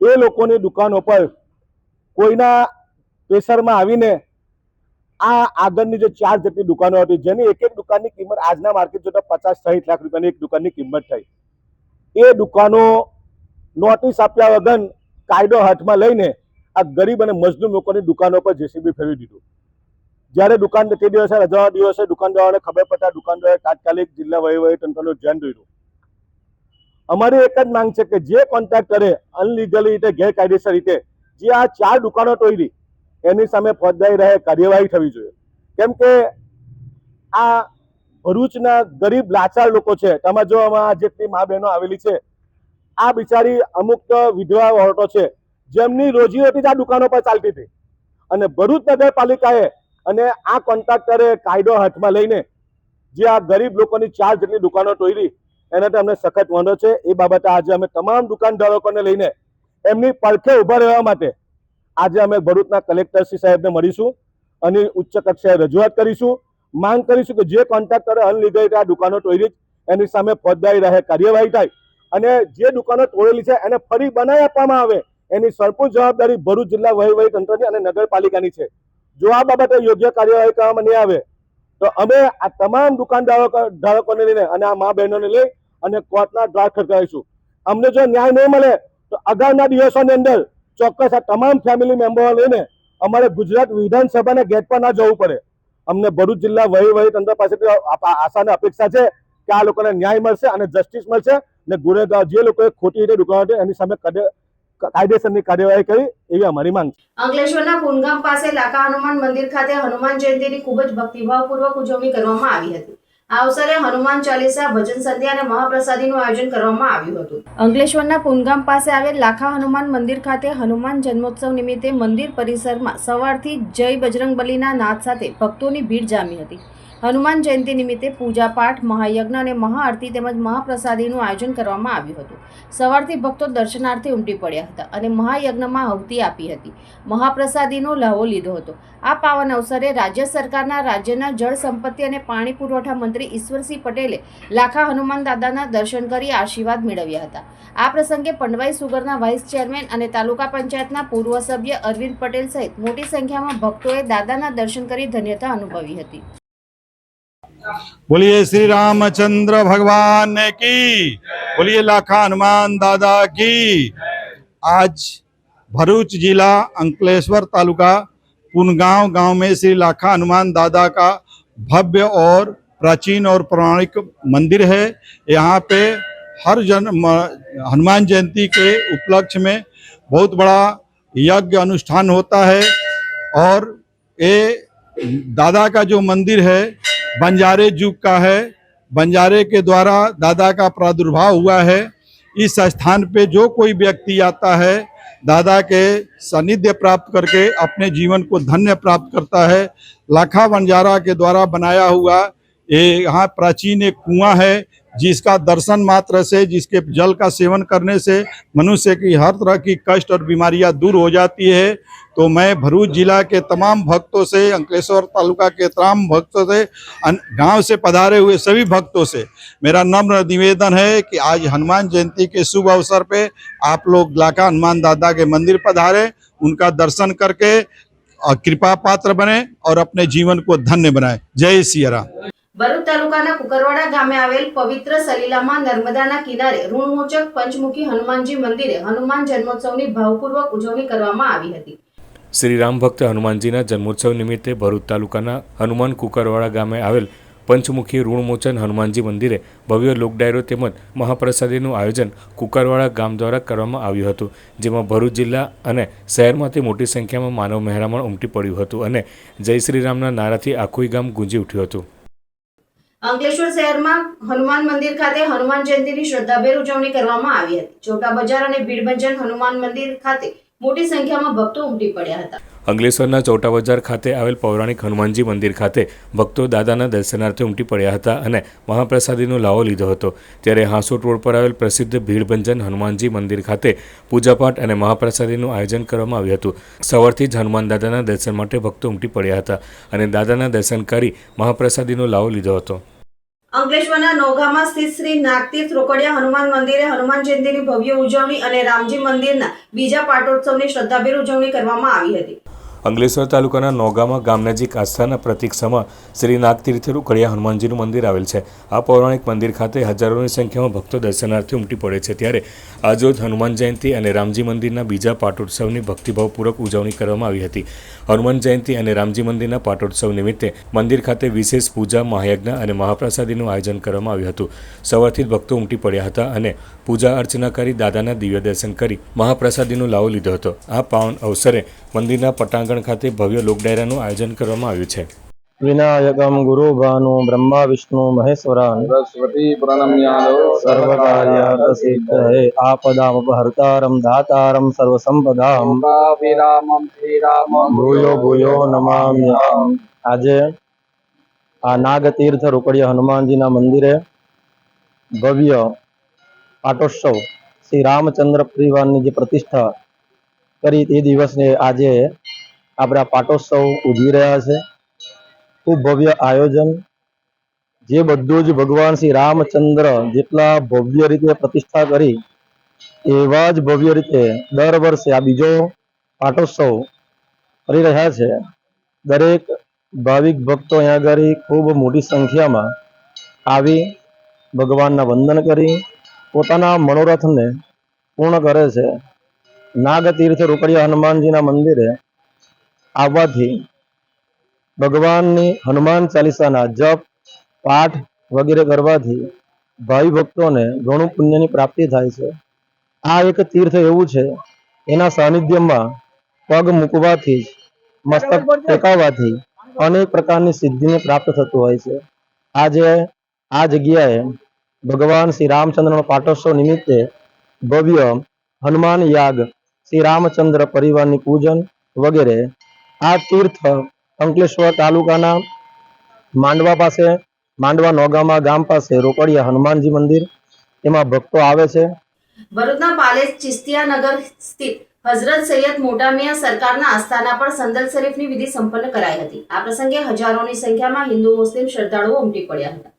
એ લોકોની દુકાનો પર કોઈના પ્રેશરમાં આવીને આ આગળની જે 4 જેટલી દુકાનો હતી, જેની એક એક દુકાનની કિંમત આજના માર્કેટ જોતા 50-60 લાખ રૂપિયાની એક દુકાનની કિંમત થઈ, એ દુકાનો નોટિસ આપ્યા વગર કાયદો હાથમાં લઈને આ ગરીબ અને મજલૂમ લોકોની દુકાનો પર જેસીબી ફેરવી દીધું. જ્યારે દુકાન તે દિવસે રજાના દિવસે દુકાનદારોને ખબર પડતા દુકાનદારોએ તાત્કાલિક જિલ્લા વહીવટીતંત્રનું ધ્યાન દોર્યું. અમારી એક જ માંગ છે કે જે કોન્ટ્રાક્ટરે અનલીગલી રીતે ગેરકાયદેસર રીતે જે આ 4 દુકાનો તોડી એની સામે ફોજદારી રહે કાર્યવાહી થવી જોઈએ. કેમ કે આ ભરૂચના ગરીબ લાચાર લોકો છે. તમે જો આમાં જેટલી મા બહેનો આવેલી છે, આ બિચારી અમુક તો વિધવા ઓરતો છે જેમની રોજીરોટી જ આ દુકાનો પર ચાલતી હતી, અને ભરૂચ નગરપાલિકાએ અને આ કોન્ટ્રાક્ટરે કાયદો હાથમાં લઈને જે આ ગરીબ લોકોની 4 જેટલી દુકાનો તોડી એને તો અમને સખત વાંધો છે. એ બાબતે આજે અમે તમામ દુકાનદારોને લઈને એમની પડખે ઊભા રહેવા માટે આજે અમે ભરૂચના કલેક્ટર શ્રી સાહેબને મળીશું અને ઉચ્ચ કક્ષાએ રજૂઆત કરીશું. માંગ કરીશું કે જે કોન્ટ્રાક્ટરે અનલીગલ રીતે આ દુકાનો તોડી એની સામે ફોજદારી રહે કાર્યવાહી થાય અને જે દુકાનો તોડેલી છે એને ફરી બનાવી આપવામાં આવે. એની સંપૂર્ણ જવાબદારી ભરૂચ જિલ્લા વહીવટીતંત્રની અને નગરપાલિકાની છે. જો આ બાબતે યોગ્ય કાર્યવાહી કરવામાં નહીં આવે તો અમે આ તમામ દુકાનદારોને લઈને અને આ મા બહેનોને લઈ અને કોર્ટના દ્વાર ખખડાવીશું. અમને જો ન્યાય નહીં મળે તો આગામી દિવસોની અંદર ચોક્કસ આ તમામ ફેમિલી મેમ્બરો લઈને અમારે ગુજરાત વિધાનસભાના ગેટ પર ના જવું પડે. અમને ભરૂચ જિલ્લા વહીવટીતંત્ર પાસેથી આશા અને અપેક્ષા છે કે આ લોકોને ન્યાય મળશે અને જસ્ટિસ મળશે અને ગુનેગાર જે લોકોએ ખોટી રીતે દુકાનો હતી એની સામે કાયદેસરની કાર્યવાહી કરી એવી અમારી માંગ છે. અંકલેશ્વરના પુનગામ પાસે લાખા હનુમાન મંદિર ખાતે હનુમાન જયંતિની ખૂબ જ ભક્તિભાવપૂર્વક ઉજવણી કરવામાં આવી હતી. આ અવસરે હનુમાન ચાલીસા, ભજન સંધ્યા અને મહાપ્રસાદીનું આયોજન કરવામાં આવ્યું હતું. અંકલેશ્વરના પુનગામ પાસે આવેલ લાખા હનુમાન મંદિર ખાતે હનુમાન જન્મોત્સવ નિમિત્તે મંદિર પરિસરમાં સવારથી જય બજરંગબલીના નાદ સાથે ભક્તોની ભીડ જામી હતી. હનુમાન જયંતિ નિમિત્તે પૂજા પાઠ, મહાયજ્ઞ અને મહાઆરતી તેમજ મહાપ્રસાદીનું આયોજન કરવામાં આવ્યું હતું. સવારથી ભક્તો દર્શનાર્થે ઉમટી પડ્યા હતા અને મહાયજ્ઞમાં આહુતિ આપી હતી. મહાપ્રસાદીનો લહાવો લીધો હતો. આ પાવન અવસરે રાજ્ય સરકારના રાજ્યના જળ સંપત્તિ અને પાણી પુરવઠા મંત્રી ઈશ્વરસિંહ પટેલે લાખા હનુમાન દાદાના દર્શન કરી આશીર્વાદ મેળવ્યા હતા. આ પ્રસંગે પંડવાઈ સુગરના વાઇસ ચેરમેન અને તાલુકા પંચાયતના પૂર્વ સભ્ય અરવિંદ પટેલ સહિત મોટી સંખ્યામાં ભક્તોએ દાદાના દર્શન કરી ધન્યતા અનુભવી હતી. बोलिए श्री रामचंद्र भगवान की, बोलिए लाखा हनुमान दादा की। आज भरूच जिला अंकलेश्वर तालुका पुनगांव गांव में श्री लाखा हनुमान दादा का भव्य और प्राचीन और पौराणिक मंदिर है। यहाँ पे हर हनुमान जयंती के उपलक्ष्य में बहुत बड़ा यज्ञ अनुष्ठान होता है और ये दादा का जो मंदिर है बंजारे युग का है। बंजारे के द्वारा दादा का प्रादुर्भाव हुआ है। इस स्थान पे जो कोई व्यक्ति आता है दादा के सानिध्य प्राप्त करके अपने जीवन को धन्य प्राप्त करता है। लाखा बंजारा के द्वारा बनाया हुआ ये यहाँ प्राचीन एक कुआं है जिसका दर्शन मात्र से, जिसके जल का सेवन करने से मनुष्य की हर तरह की कष्ट और बीमारियां दूर हो जाती है। तो मैं भरूच जिला के तमाम भक्तों से, अंकलेश्वर तालुका के तमाम भक्तों से, गांव से पधारे हुए सभी भक्तों से मेरा नम्र निवेदन है कि आज हनुमान जयंती के शुभ अवसर पे आप लोग लाखा हनुमान दादा के मंदिर पधारे, उनका दर्शन करके कृपा पात्र बने और अपने जीवन को धन्य बनाए। जय सिया राम। ભરૂચ તાલુકાના કુકરવાડા ગામે આવેલ પવિત્ર સલીલામાં નર્મદાના કિનારે ઋણમોચક પંચમુખી હનુમાનજી મંદિરે હનુમાન જન્મોત્સવની ભાવપૂર્વક ઉજવણી કરવામાં આવી હતી। શ્રી રામ ભક્ત હનુમાનજીના જન્મોત્સવ નિમિત્તે ભરૂચ તાલુકાના હનુમાન કુકરવાડા ગામે આવેલ પંચમુખી ઋણમોચન હનુમાનજી મંદિરે ભવ્ય લોકડાયરો તેમજ મહાપ્રસાદીનું આયોજન કુકરવાડા ગામ દ્વારા કરવામાં આવ્યું હતું, જેમાં ભરૂચ જિલ્લા અને શહેરમાંથી મોટી સંખ્યામાં માનવ મહેરામણ ઉમટી પડ્યું હતું અને જય શ્રી રામના નારાથી આખું ગામ ગુંજી ઉઠ્યું હતું। અંકલેશ્વર શહેરમાં હનુમાન મંદિર ખાતે હનુમાન જયંતીની શ્રદ્ધાભેર ઉજવણી કરવામાં આવી હતી। ચોટા બજાર અને ભીડભંજન હનુમાન મંદિર ખાતે મોટી સંખ્યામાં ભક્તો ઉમટી પડ્યા હતા। અંકલેશ્વરના ચોટા બજાર ખાતે આવેલ પૌરાણિક હનુમાનજી મંદિર ખાતે ભક્તો દાદાના દર્શનાર્થે ઉમટી પડ્યા હતા અને મહાપ્રસાદીનો લાવો લીધો હતો। ત્યારે હાંસોટ રોડ પર આવેલ પ્રસિદ્ધ ભીડભંજન હનુમાનજી મંદિર ખાતે પૂજાપાઠ અને મહાપ્રસાદીનું આયોજન કરવામાં આવ્યું હતું। સવારથી જ હનુમાન દાદાના દર્શન માટે ભક્તો ઉમટી પડ્યા હતા અને દાદાના દર્શન કરી મહાપ્રસાદીનો લાવો લીધો હતો। અંકલેશ્વરના નોગામાં સ્થિત શ્રી નાગતીર્થ રોકડિયા હનુમાન મંદિરે હનુમાન જયંતીની ભવ્ય ઉજવણી અને રામજી મંદિરના બીજા પાટોત્સવની શ્રદ્ધાભેર ઉજવણી કરવામાં આવી હતી। અંકલેશ્વર તાલુકાના નોગામા ગામ નજીક આસ્થાના પ્રતીક સમા શ્રી નાગતીર્થ રોકડિયા હનુમાનજીનું મંદિર આવેલ છે। આ પૌરાણિક મંદિર ખાતે હજારોની સંખ્યામાં ભક્તો દર્શનાર્થે ઉમટી પડે છે। ત્યારે આજરોજ હનુમાન જયંતી અને રામજી મંદિરના બીજા પાટોત્સવની ભક્તિભાવપૂર્વક ઉજવણી કરવામાં આવી હતી। હનુમાન જયંતી અને રામજી મંદિરના પાટોત્સવ નિમિત્તે મંદિર ખાતે વિશેષ પૂજા, મહાયજ્ઞ અને મહાપ્રસાદીનું આયોજન કરવામાં આવ્યું હતું। સવારથી જ ભક્તો ઉમટી પડ્યા હતા અને પૂજા અર્ચના કરી દાદાના દિવ્ય દર્શન કરી મહાપ્રસાદીનો લાવો લીધો હતો। આ પાવન અવસરે મંદિરના પટાંગણ ખાતે ભવ્ય લોકડાયરાનું આયોજન કરવામાં આવ્યું છે। વિનાયકમ ગુરુ ભાનુ બ્રહ્મા વિષ્ણુ મહેશ્વરાન સરસ્વતી પ્रणम्यालो સર્વકાર્યાર્થ સિદ્ધયે આપદામપહર્તારમ દાતારમ સર્વસંપદામ વિરામમ શ્રીરામમ ભૂયો ભૂયો નમામ્યહમ। આજે આ નાગતીર્થ રોકડિયા હનુમાનજીના મંદિરે ભવ્ય પાટોત્સવ શ્રી રામચંદ્ર પરિવારની જે પ્રતિષ્ઠા કરી તે દિવસને આજે આપણા પાટોત્સવ ઉજવી રહ્યા છે। ખૂબ ભવ્ય આયોજન, જે બધું જ ભગવાન શ્રી રામચંદ્ર જેટલા ભવ્ય રીતે પ્રતિષ્ઠા કરી એવા જ ભવ્ય રીતે દર વર્ષે આ બીજો પાટોત્સવ કરી રહ્યા છે। દરેક ભાવિક ભક્તો અહીંયા આગળ ખૂબ મોટી સંખ્યામાં આવી ભગવાનના વંદન કરી પોતાના મનોરથને પૂર્ણ કરે છે। નાગતીર્થ રોકડિયા હનુમાનજીના મંદિરે આવવાથી ભગવાનની હનુમાન ચાલીસાના જપ, પાઠ વગેરે કરવાથી ભાવિ ભક્તોને ઘણું પુણ્યની પ્રાપ્તિ થાય છે। આ એક તીર્થ એવું છે, એના સાનિધ્યમાં પગ મૂકવાથી જ, મસ્તક ટેકાવવાથી અનેક પ્રકારની સિદ્ધિને પ્રાપ્ત થતું હોય છે। આજે આ જગ્યાએ ભગવાન શ્રી રામચંદ્રનો પાટોત્સવ નિમિત્તે ભવ્ય હનુમાન યાગ, શ્રી રામચંદ્ર પરિવારની પૂજન વગેરે આ તીર્થ અંકલેશ્વર તાલુકાના માંડવા પાસે, માંડવા નોગામા ગામ પાસે રોકડિયા હનુમાનજી મંદિર, એમાં ભક્તો આવે છે। ભરૂચના પાલેજ ચિસ્તિયાનગર સ્થિત હઝરત સૈયદ મોટા મિયા સરકારના આસ્થાના પર સંદલ શરીફની વિધિ સંપન્ન કરાઈ હતી। આ પ્રસંગે હજારોની સંખ્યામાં હિન્દુ મુસ્લિમ શ્રદ્ધાળુઓ ઉમટી પડ્યા હતા।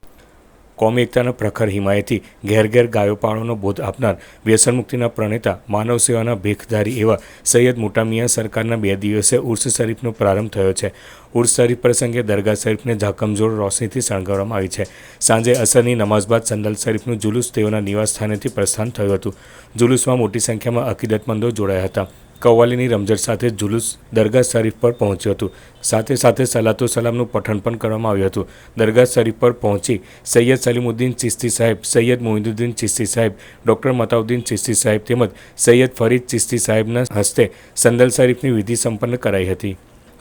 કોમી એકતાના પ્રખર હિમાયતી, ઘેર ઘેર ગાયો પાળોનો બોધ આપનાર, વ્યસન મુક્તિના પ્રણેતા, માનવ સેવાના ભેખધારી એવા સૈયદ મોટા મિયા સરકારના 2 દિવસીય ઉર્સ શરીફનો પ્રારંભ થયો છે। ઉર્સ શરીફ પ્રસંગે દરગાહ શરીફને ઝાકમઝોળ રોશનીથી શણગારવામાં આવી છે। સાંજે અસરની નમાઝ બાદ સંદલ શરીફનું જુલુસ તેઓના નિવાસ સ્થાનેથી પ્રસ્થાન થયું હતું। જુલુસમાં મોટી સંખ્યામાં અકીદતમંદો જોડાયા હતા। કવ્વાલીની રમઝટ સાથે જુલુસ દરગાહ શરીફ પર પહોંચ્યું હતું। સાથે સાથે સલાતો સલામનું પઠન પણ કરવામાં આવ્યું હતું। દરગાહ શરીફ પર પહોંચી સૈયદ સલીમુદ્દીન ચિશ્તી સાહેબ, સૈયદ મોહિદ્દીન ચિશ્તી સાહેબ, ડૉક્ટર મતાઉદ્દીન ચિશ્તી સાહેબ તેમજ સૈયદ ફરીદ ચિશ્તી સાહેબના હસ્તે સંદલ શરીફની વિધિ સંપન્ન કરાઈ હતી।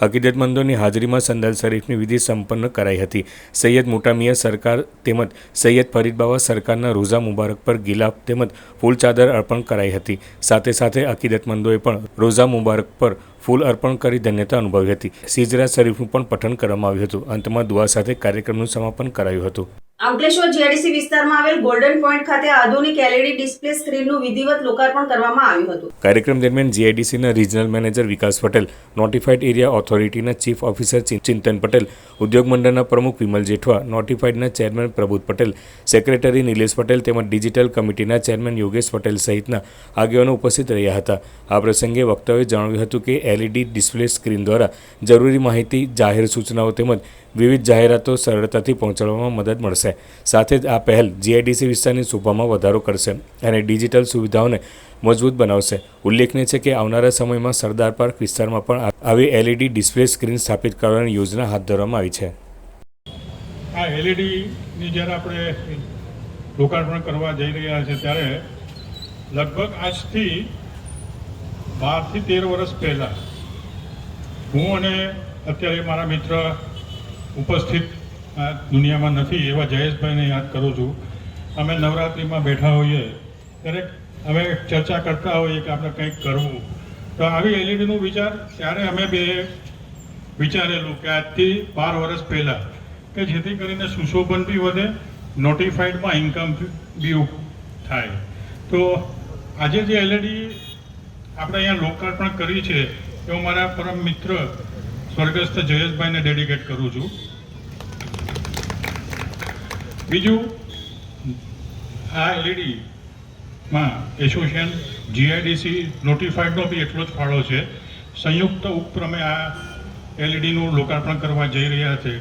અકીદતમંદોની હાજરીમાં સંદલ શરીફની વિધિ સંપન્ન કરાઈ હતી। સૈયદ મોટા મિયા સરકાર તેમજ સૈયદ ફરીદ બાવા સરકારના રોઝા મુબારક પર ગિલાફ તેમજ ફૂલ ચાદર અર્પણ કરાઈ હતી। સાથે સાથે અકીદતમંદોએ પણ રોઝા મુબારક પર ફૂલ અર્પણ કરી ધન્યતા અનુભવી હતી. સિજરા શરીફનું પણ પઠન કરવામાં આવ્યું હતું. અંતમાં દુઆ સાથે કાર્યક્રમનું સમાપન કરાયું હતું. અંકલેશ્વર જીઆઈડીસી વિસ્તારમાં આવેલ ગોલ્ડન પોઈન્ટ ખાતે આધુનિક LED ડિસ્પ્લે સ્ક્રીનનું વિધિવત લોકાર્પણ કરવામાં આવ્યું હતું. કાર્યક્રમ દરમિયાન જીઆઈડીસીના regional manager Vikas Patel, notified area ઓથોરિટીના ચીફ ઓફિસર ચિંતન પટેલ, ઉદ્યોગ મંડળના પ્રમુખ વિમલ જેઠવા, નોટિફાઈડના ચેરમેન પ્રબુદ્ધ પટેલ, સેક્રેટરી નિલેશ પટેલ તેમજ ડિજિટલ કમિટીના ચેરમેન યોગેશ પટેલ સહિતના આગેવાનો ઉપસ્થિત રહ્યા હતા. આ પ્રસંગે વક્તાઓએ જણાવ્યું હતું કે LED ડિસ્પ્લે સ્ક્રીન દ્વારા જરૂરી માહિતી, જાહેર સૂચનાઓ તેમજ વિવિધ જાહેરાતો સરળતાથી પહોંચાડવામાં મદદ મળશે. સાથે જ આ પહેલ જીઆઈડીસી વિસ્તારની શોભામાં વધારો કરશે અને ડિજિટલ સુવિધાઓને મજબૂત બનાવશે. ઉલ્લેખનીય છે કે આવનારા સમયમાં સરદાર પાર્ક વિસ્તારમાં પણ આવી LED ડિસ્પ્લે સ્ક્રીન સ્થાપિત કરવાની યોજના હાથ ધરવામાં આવી છે. આ એલઈડીની જ્યારે આપણે લોકાર્પણ કરવા જઈ રહ્યા છે ત્યારે લગભગ આજથી 12 થી 13 વર્ષ પહેલાં હું અને અત્યારે મારા મિત્ર ઉપસ્થિત આ દુનિયામાં નથી એવા જયેશભાઈને યાદ કરું છું. અમે નવરાત્રિમાં બેઠા હોઈએ ત્યારે અમે ચર્ચા કરતા હોઈએ કે આપણે કંઈક કરવું. તો આવી એલઈડીનો વિચાર ત્યારે અમે બે વિચારેલું કે આજથી 12 વર્ષ પહેલાં કે જેથી કરીને સુશોભન બી વધે, નોટિફાઈડમાં ઇન્કમ બી થાય. તો આજે જે એલઈડી આપણે અહીંયા લોકાર્પણ કરી છે એ હું મારા પરમ મિત્ર સ્વર્ગસ્થ જયેશભાઈને ડેડિકેટ કરું છું. બીજું, આ એલઈડીમાં એસોસિએશન જીઆઈડીસી નોટિફાઈડનો બી એટલો જ ફાળો છે. સંયુક્ત ઉપક્રમે આ એલઈડીનું લોકાર્પણ કરવા જઈ રહ્યા છે.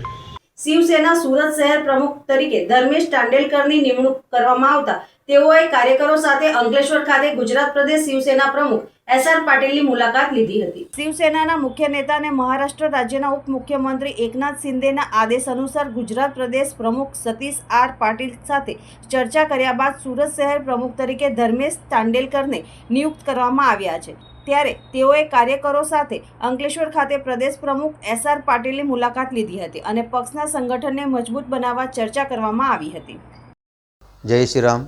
શિવસેના સુરત શહેર પ્રમુખ તરીકે ધર્મેશ તાંડેલકરની નિમણૂક કરવામાં આવતા તેઓએ કાર્યકરો સાથે અંકલેશ્વર ખાતે ગુજરાત પ્રદેશ શિવસેના પ્રમુખ SR પાટીલની મુલાકાત લીધી હતી. શિવસેનાના મુખ્ય નેતા અને મહારાષ્ટ્ર રાજ્યના ઉપમુખ્યમંત્રી એકનાથ શિંદેના આદેશ અનુસાર ગુજરાત પ્રદેશ પ્રમુખ સતીશ R પાટીલ સાથે ચર્ચા કર્યા બાદ સુરત શહેર પ્રમુખ તરીકે ધર્મેશ તાંડેલકરને નિયુક્ત કરવામાં આવ્યા છે. ત્યારે તેઓએ કાર્યકરો સાથે અંકલેશ્વર ખાતે પ્રદેશ પ્રમુખ SR પાટીલની મુલાકાત લીધી હતી અને પક્ષના સંગઠનને મજબૂત બનાવવા ચર્ચા કરવામાં આવી હતી. જય શ્રી રામ.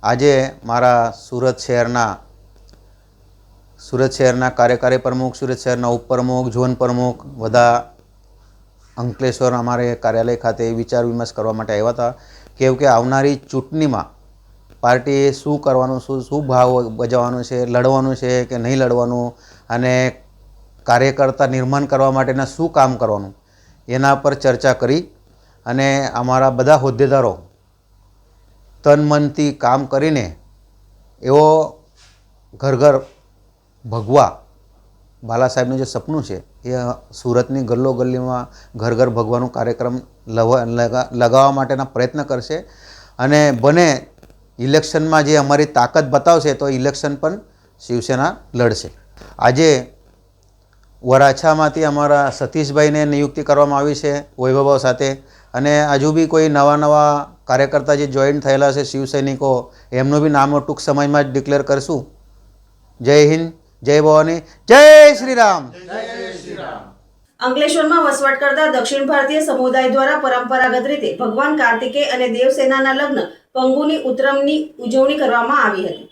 આજે મારા સુરત શહેરના કાર્યકારી પ્રમુખ, સુરત શહેરના ઉપપ્રમુખ, ઝોન પ્રમુખ બધા અંકલેશ્વર અમારે કાર્યાલય ખાતે વિચાર વિમર્શ કરવા માટે આવ્યા હતા. કેવું કે આવનારી ચૂંટણીમાં પાર્ટીએ શું કરવાનું, શું ભાવ બજાવવાનું છે, લડવાનું છે કે નહીં લડવાનું, અને કાર્યકર્તા નિર્માણ કરવા માટેના શું કામ કરવાનું એના પર ચર્ચા કરી અને અમારા બધા હોદ્દેદારો તન મનથી કામ કરીને એવો ઘર ઘર ભગવા બાલા સાહેબનું જે સપનું છે એ સુરતની ગલ્લો ગલ્લીમાં ઘર ઘર ભગવાનું કાર્યક્રમ લગાવવા માટેના પ્રયત્ન કરશે. અને બને ઇલેક્શનમાં જે અમારી તાકાત બતાવશે તો ઇલેક્શન પણ શિવસેના લડશે. આજે વરાછામાંથી અમારા સતીશભાઈને નિયુક્તિ કરવામાં આવી છે વૈભવ સાથે, અને હજુ બી કોઈ નવા કાર્યકર્તા જે જોઈન થયેલા છે શિવસૈનિકો એમનું બી નામ ટૂંક સમયમાં જ ડિક્લેર કરશું. જય હિન્દ, જય ભવાની, જય શ્રી રામ. અંકલેશ્વરમાં વસવાટ કરતા દક્ષિણ ભારતીય સમુદાય દ્વારા પરંપરાગત રીતે ભગવાન કાર્તિકેય અને દેવસેનાના લગ્ન પંગુની ઉત્તરમની ઉજવણી કરવામાં આવી હતી.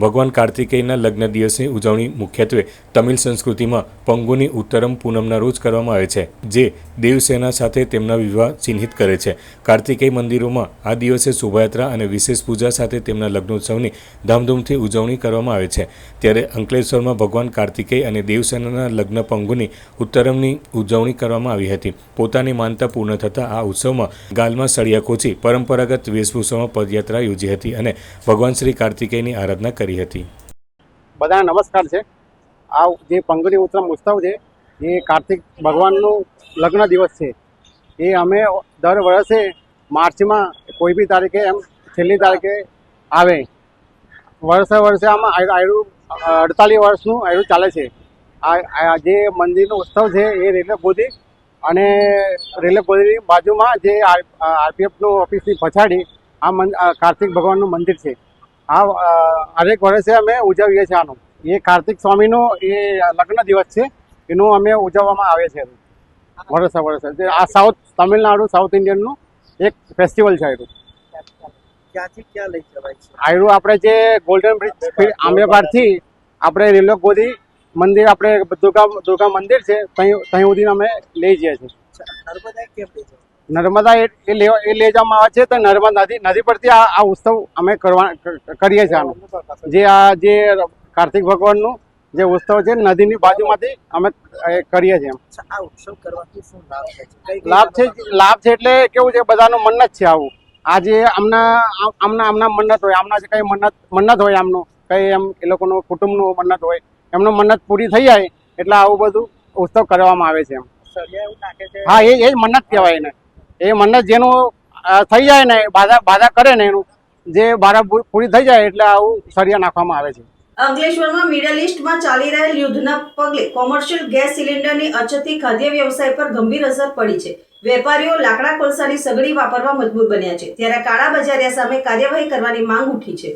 ભગવાન કાર્તિકેયના લગ્ન દિવસની ઉજવણી મુખ્યત્વે તમિલ સંસ્કૃતિમાં પંગુની ઉત્તરમ પૂનમના રોજ કરવામાં આવે છે, જે દેવસેના સાથે તેમના વિવાહ ચિહ્નિત કરે છે. કાર્તિકેય મંદિરોમાં આ દિવસે શોભાયાત્રા અને વિશેષ પૂજા સાથે તેમના લગ્નોત્સવની ધામધૂમથી ઉજવણી કરવામાં આવે છે. ત્યારે અંકલેશ્વરમાં ભગવાન કાર્તિકેય અને દેવસેનાના લગ્ન પંગુની ઉત્તરમની ઉજવણી કરવામાં આવી હતી. પોતાની માનતા પૂર્ણ થતાં આ ઉત્સવમાં ગાલમાં સળિયા કોચી પરંપરાગત વેશભૂષામાં પદયાત્રા યોજી હતી અને ભગવાન શ્રી કાર્તિકેયની આરાધના કરી હતી. બધાને નમસ્કાર છે. આ જે પંગુની ઉત્તરમ ઉત્સવ છે એ કાર્તિક ભગવાનનું લગ્ન દિવસ છે. એ અમે દર વર્ષે માર્ચમાં કોઈ બી તારીખે એમ છેલ્લી તારીખે આવે. વર્ષે આમાં 48 વર્ષનું આયુ ચાલે છે. આ જે મંદિરનો ઉત્સવ છે એ રેલવે ગોદી અને રેલવે ગોદીની બાજુમાં જે RPFનું ઓફિસની પછાડી આ કાર્તિક ભગવાનનું મંદિર છે. આ હરેક વર્ષે અમે ઉજવીએ છીએ. આનું એ કાર્તિક સ્વામીનો એ લગ્ન દિવસ છે, એનું અમે ઉજવવામાં આવે છે વર્ષે. આ તમિલનાડુ સાઉથ ઇન્ડિયનનું એક ફેસ્ટિવલ છે. ક્યાંથી ક્યાં લઈ જવાય છે? આયરું આપણે જે ગોલ્ડન બ્રિજ આંબેબારથી આપણે રેલવે ગોદી મંદિર આપણે દુર્ગા મંદિર છે ત્યાં સુધી અમે લઈ જઈએ છીએ. નર્મદા કેમ લઈ જાઓ? નર્મદા એ લઈ જવામાં આવે છે તો નર્મદા નદી પરથી આ ઉત્સવ અમે કરીએ છીએ. જે કાર્તિક ભગવાનનું જે ઉત્સવ છે નદીની બાજુમાંથી અમે કરીએ છીએ. આ ઉત્સવ કરવાથી શું લાભ થાય છે? લાભ છે એટલે કેવું છે, બધાનું મન્નત છે આવું. આજે આમના મન્નત હોય, આમના જે કઈ મન્નત હોય, આમનું કઈ એમ એ લોકોનું કુટુંબનું મન્નત હોય, એમનું મન્નત પૂરી થઈ જાય એટલે આવું બધું ઉત્સવ કરવામાં આવે છે. સળિયા એવું નાખે છે? હા, એ જ મન્નત કહેવાય ને. એ મન્નત જેનું થઈ જાય ને, બાધા કરે ને, એનું જે બાધા પૂરી થઈ જાય એટલે આવું સળિયા નાખવામાં આવે છે. અંકલેશ્વરમાં મિડલ ઈસ્ટમાં ચાલી રહેલ યુદ્ધના પગલે કોમર્શિયલ ગેસ સિલિન્ડરની અછતથી ખાદ્ય વ્યવસાય પર ગંભીર અસર પડી છે. વેપારીઓ લાકડા કોલસાની સગડી વાપરવા મજબૂર બન્યા છે, ત્યારે કાળા બજારિયા સામે કાર્યવાહી કરવાની માંગ ઉઠી છે.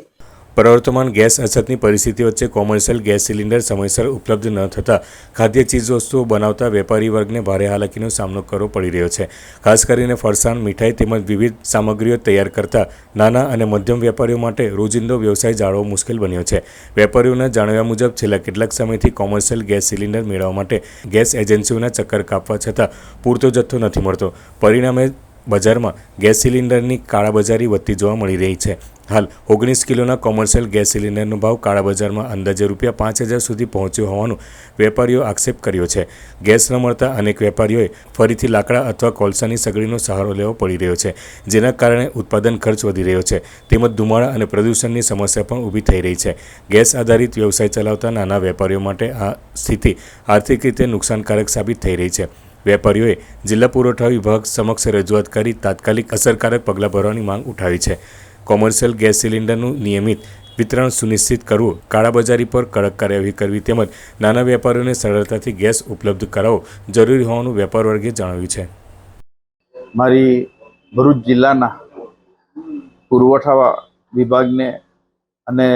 પ્રવર્તમાન ગેસ અછતની પરિસ્થિતિ વચ્ચે કોમર્શિયલ ગેસ સિલિન્ડર સમયસર ઉપલબ્ધ ન થતાં ખાદ્ય ચીજવસ્તુઓ બનાવતા વેપારી વર્ગને ભારે હાલાકીનો સામનો કરવો પડી રહ્યો છે. ખાસ કરીને ફરસાણ, મીઠાઈ તેમજ વિવિધ સામગ્રીઓ તૈયાર કરતા નાના અને મધ્યમ વેપારીઓ માટે રોજિંદો વ્યવસાય જાળવવો મુશ્કેલ બન્યો છે. વેપારીઓના જણાવ્યા મુજબ છેલ્લા કેટલાક સમયથી કોમર્શિયલ ગેસ સિલિન્ડર મેળવવા માટે ગેસ એજન્સીઓના ચક્કર કાપવા છતાં પૂરતો જથ્થો નથી મળતો. પરિણામે બજારમાં ગેસ સિલિન્ડરની કાળાબજારી વધતી જોવા મળી રહી છે. હાલ 19 કિલોના કોમર્શિયલ ગેસ સિલિન્ડરનો ભાવ કાળા બજારમાં અંદાજે ₹5,000 સુધી પહોંચ્યો હોવાનું વેપારીઓ આક્ષેપ કર્યો છે. ગેસ ન મળતા અનેક વેપારીઓએ ફરીથી લાકડા અથવા કોલસાની સગડીનો સહારો લેવો પડી રહ્યો છે, જેના કારણે ઉત્પાદન ખર્ચ વધી રહ્યો છે તેમજ ધુમાડા અને પ્રદૂષણની સમસ્યા પણ ઊભી થઈ રહી છે. ગેસ આધારિત વ્યવસાય ચલાવતા નાના વેપારીઓ માટે આ સ્થિતિ આર્થિક રીતે નુકસાનકારક સાબિત થઈ રહી છે. વેપારીઓએ જિલ્લા પુરવઠા વિભાગ સમક્ષ રજૂઆત કરી તાત્કાલિક અસરકારક પગલાં ભરવાની માંગ ઉઠાવી છે. કોમર્શિયલ ગેસ સિલિન્ડરનું નિયમિત વિતરણ સુનિશ્ચિત કરવું, કાળાબજારી પર કડક કાર્યવાહી કરવી તેમજ નાના વેપારીઓને સરળતાથી ગેસ ઉપલબ્ધ કરાવવો જરૂરી હોવાનું વેપાર વર્ગે જણાવ્યું છે. મારી ભરૂચ જિલ્લાના પુરવઠા વિભાગને અને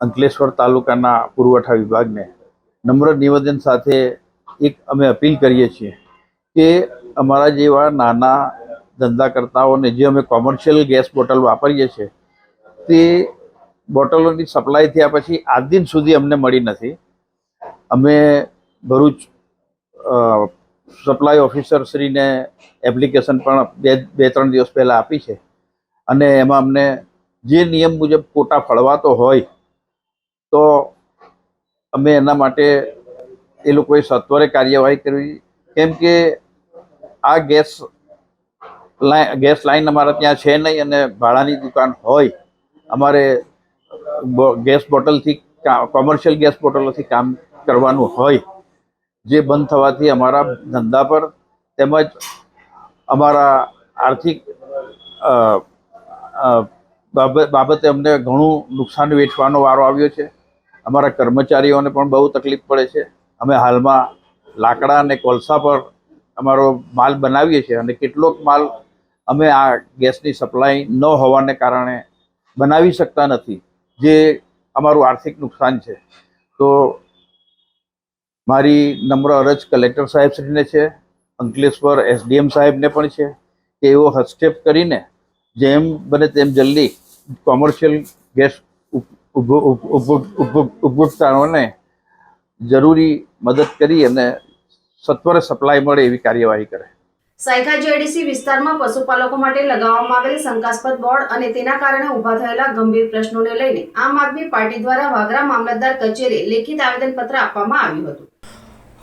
અંકલેશ્વર તાલુકાના પુરવઠા વિભાગને નમ્ર નિવેદન સાથે એક અમે અપીલ કરીએ છીએ કે અમારા જેવા નાના ધંધાકર્તાઓને જે અમે કોમર્શિયલ ગેસ બોટલ વાપરીએ છીએ તે બોટલોની સપ્લાય થયા પછી આજ દિન સુધી અમને મળી નથી. અમે ભરૂચ સપ્લાય ઓફિસરશ્રીને એપ્લિકેશન પણ બે ત્રણ દિવસ પહેલાં આપી છે અને એમાં અમને જે નિયમ મુજબ કોટા ફળવાતો હોય તો અમે એના માટે એ લોકોએ સત્વરે કાર્યવાહી કરવી. કેમ કે આ ગેસ લાઈન અમારા ત્યાં છે નહીં અને ભાડાની દુકાન હોય, અમારે ગેસ બોટલથી કોમર્શિયલ ગેસ બોટલોથી કામ કરવાનું હોય, જે બંધ થવાથી અમારા ધંધા પર તેમજ અમારા આર્થિક બાબતે અમને ઘણું નુકસાન વેઠવાનો વારો આવ્યો છે. અમારા કર્મચારીઓને પણ બહુ તકલીફ પડે છે. અમે હાલમાં લાકડા અને કોલસા પર અમારો માલ બનાવીએ છીએ અને કેટલોક માલ અમે આ ગેસની સપ્લાય ન હોવાને કારણે બનાવી શકતા નથી, જે અમારું આર્થિક નુકસાન છે. તો મારી નમ્ર અરજ કલેક્ટર સાહેબશ્રીને છે, અંકલેશ્વર SDM સાહેબને પણ છે કે એવો હસ્તક્ષેપ કરીને જેમ બને તેમ જલ્દી કોમર્શિયલ ગેસ ઉપભોક્તાઓને જરૂરી મદદ કરી અને સત્વરે સપ્લાય મળે એવી કાર્યવાહી કરે. સાયખા JDC વિસ્તારમાં પશુપાલકો માટે લગાવવામાં આવેલ શંકાસ્પદ બોર્ડ અને તેના કારણે ઊભા થયેલા ગંભીર પ્રશ્નોને લઈને આમ આદમી પાર્ટી દ્વારા વાગરા મામલતદાર કચેરીએ લેખિત આવેદનપત્ર આપવામાં આવ્યું હતું.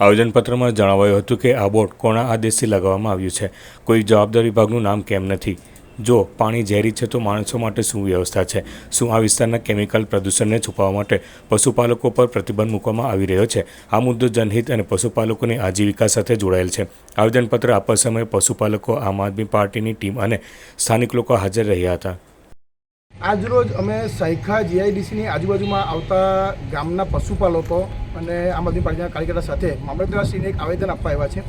આવેદનપત્રમાં જણાવાયું હતું કે આ બોર્ડ કોના આદેશથી લગાવવામાં આવ્યું છે, કોઈ જવાબદાર વિભાગનું નામ કેમ નથી, જો પાણી ઝેરી છે તો માણસો માટે શું વ્યવસ્થા છે, શું આ વિસ્તારના કેમિકલ પ્રદૂષણને છુપાવવા માટે પશુપાલકો પર પ્રતિબંધ મૂકવામાં આવી રહ્યો છે. આ મુદ્દો જનહિત અને પશુપાલકોની આજીવિકા સાથે જોડાયેલ છે. આવેદનપત્ર આપવા સમયે પશુપાલકો, આમ આદમી પાર્ટીની ટીમ અને સ્થાનિક લોકો હાજર રહ્યા હતા. આજરોજ અમે સાયખા GIDCની આજુબાજુમાં આવતા ગામના પશુપાલકો અને આમ આદમી પાર્ટીના કાર્યકર્તા સાથે મામલતદારશ્રીને એક આવેદન આપવા આવ્યા છે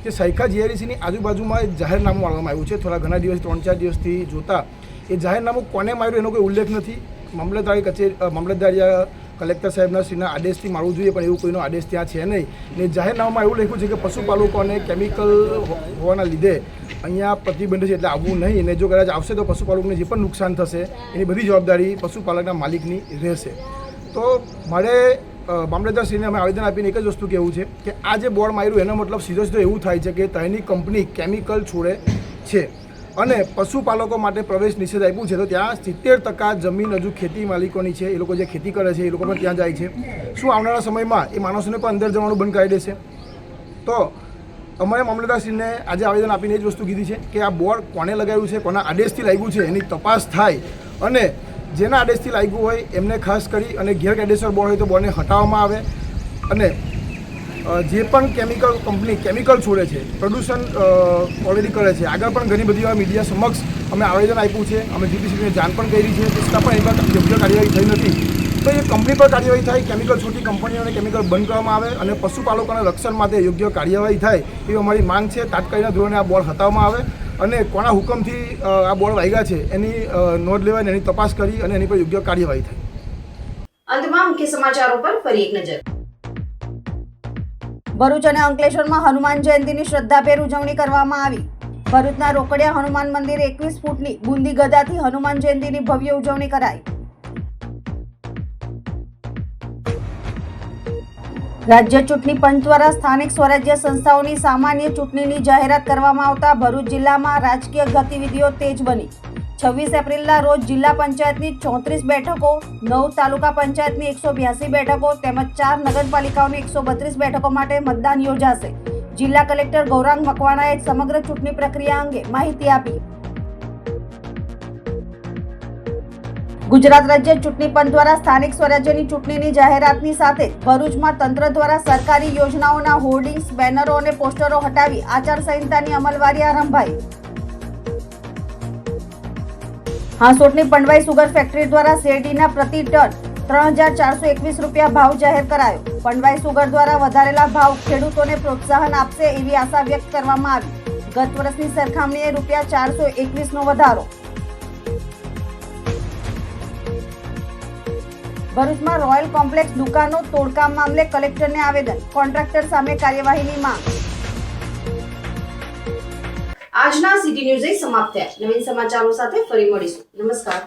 કે સાયખા GIDCની આજુબાજુમાં એક જાહેરનામું મારવામાં આવ્યું છે. થોડા ઘણા દિવસ 3-4 દિવસથી જોતા એ જાહેરનામું કોને માર્યું એનો કોઈ ઉલ્લેખ નથી. મામલતદાર કલેક્ટર સાહેબના શ્રીના આદેશથી મારવું જોઈએ, પણ એવું કોઈનો આદેશ ત્યાં છે નહીં. ને જાહેરનામામાં એવું લખ્યું છે કે પશુપાલકોને કેમિકલ હોવાના લીધે અહીંયા પ્રતિબંધ છે એટલે આવવું નહીં, અને જો કદાચ આવશે તો પશુપાલકોને જે પણ નુકસાન થશે એની બધી જવાબદારી પશુપાલકના માલિકની રહેશે. તો મારે મામલતદારશ્રીને અમે આવેદન આપીને એક જ વસ્તુ કહેવું છે કે આ જે બોર્ડ માર્યું એનો મતલબ સીધો સીધો એવું થાય છે કે ત્યાંની કંપની કેમિકલ છોડે છે અને પશુપાલકો માટે પ્રવેશ નિષેધ આપ્યું છે. તો ત્યાં 70% જમીન હજુ ખેતી માલિકોની છે. એ લોકો જે ખેતી કરે છે એ લોકો પણ ત્યાં જાય છે. શું આવનારા સમયમાં એ માણસોને પણ અંદર જવાનું બંધ કરી દેશે? તો અમારે મામલતદારશ્રીને આજે આવેદન આપીને એ જ વસ્તુ કીધી છે કે આ બોર્ડ કોને લગાવ્યું છે, કોના આદેશથી લાગ્યું છે, એની તપાસ થાય અને જેના આદેશથી લાગ્યું હોય એમને ખાસ કરી અને ગેરકાયદેસર બોર્ડ હોય તો બોર્ડને હટાવવામાં આવે અને જે પણ કેમિકલ કંપની કેમિકલ છોડે છે, પ્રદૂષણ ઓલરેડી કરે છે, આગળ પણ ઘણી બધી વાર મીડિયા સમક્ષ અમે આવેદન આપ્યું છે, અમે જીપીસીબીને જાણ પણ કરી છે, છતાં પણ એમાં યોગ્ય કાર્યવાહી થઈ નથી. તો એ કંપની પર કાર્યવાહી થાય, કેમિકલ છોડતી કંપનીઓને કેમિકલ બંધ કરવામાં આવે અને પશુપાલકોના રક્ષણ માટે યોગ્ય કાર્યવાહી થાય એવી અમારી માંગ છે. તાત્કાલિક ધોરણે આ બોર્ડ હટાવવામાં આવે અને કોના હુકમથી આ બોર્ડ વાગ્યા છે એની નોંધ લેવાય, એની તપાસ કરી અને એની પર યોગ્ય કાર્યવાહી થાય. અંતમાં મુખ્ય સમાચારો પર ફરી એક નજર. ભરૂચ અને અંકલેશ્વરમાં હનુમાન જયંતીની શ્રદ્ધાભેર ઉજવણી કરવામાં આવી. ભરૂચના રોકડિયા હનુમાન મંદિરે 21 ફૂટની બુંદી ગદાથી હનુમાન જયંતીની ભવ્ય ઉજવણી કરાઈ. રાજ્ય ચૂંટણી પંચ દ્વારા સ્થાનિક સ્વરાજ્ય સંસ્થાઓની સામાન્ય ચૂંટણીની જાહેરાત કરવામાં આવતા ભરૂચ જિલ્લામાં રાજકીય ગતિવિધિઓ તેજ બની. 26 એપ્રિલના રોજ જિલ્લા પંચાયતની 34 બેઠકો, 9 તાલુકા પંચાયતની 182 બેઠકો તેમજ 4 નગરપાલિકાઓની 132 બેઠકો માટે મતદાન યોજાશે. જિલ્લા કલેક્ટર ગૌરાંગ મકવાણાએ સમગ્ર ચૂંટણી પ્રક્રિયા અંગે માહિતી આપી. ગુજરાત રાજ્ય ચૂંટણી પંચ દ્વારા સ્થાનિક સ્વરાજ્યની ચૂંટણીની જાહેરાતની સાથે ભરૂચમાં તંત્ર દ્વારા સરકારી યોજનાઓના હોર્ડિંગ્સ, બેનરો અને પોસ્ટરો હટાવી આચારસંહિતાની અમલવારી આરંભાઈ. હાંસોટની પંડવાઈ સુગર ફેક્ટરી દ્વારા શેરડીના પ્રતિ ટન 3421 રૂપિયા ભાવ જાહેર કરાયો. પંડવાઈ સુગર દ્વારા વધારેલા ભાવ ખેડૂતોને પ્રોત્સાહન આપશે એવી આશા વ્યક્ત કરવામાં આવી. ગત વર્ષની સરખામણીએ રૂપિયા 421નો વધારો. ભરૂચમાં રોયલ કોમ્પ્લેક્સ દુકાનો તોડકામ મામલે કલેક્ટરને આવેદન, કોન્ટ્રાક્ટર સામે કાર્યવાહીની માંગ. આજના સિટી ન્યૂઝ સમાપ્ત થયા. નવીન સમાચારો સાથે ફરી મળીશું. નમસ્કાર.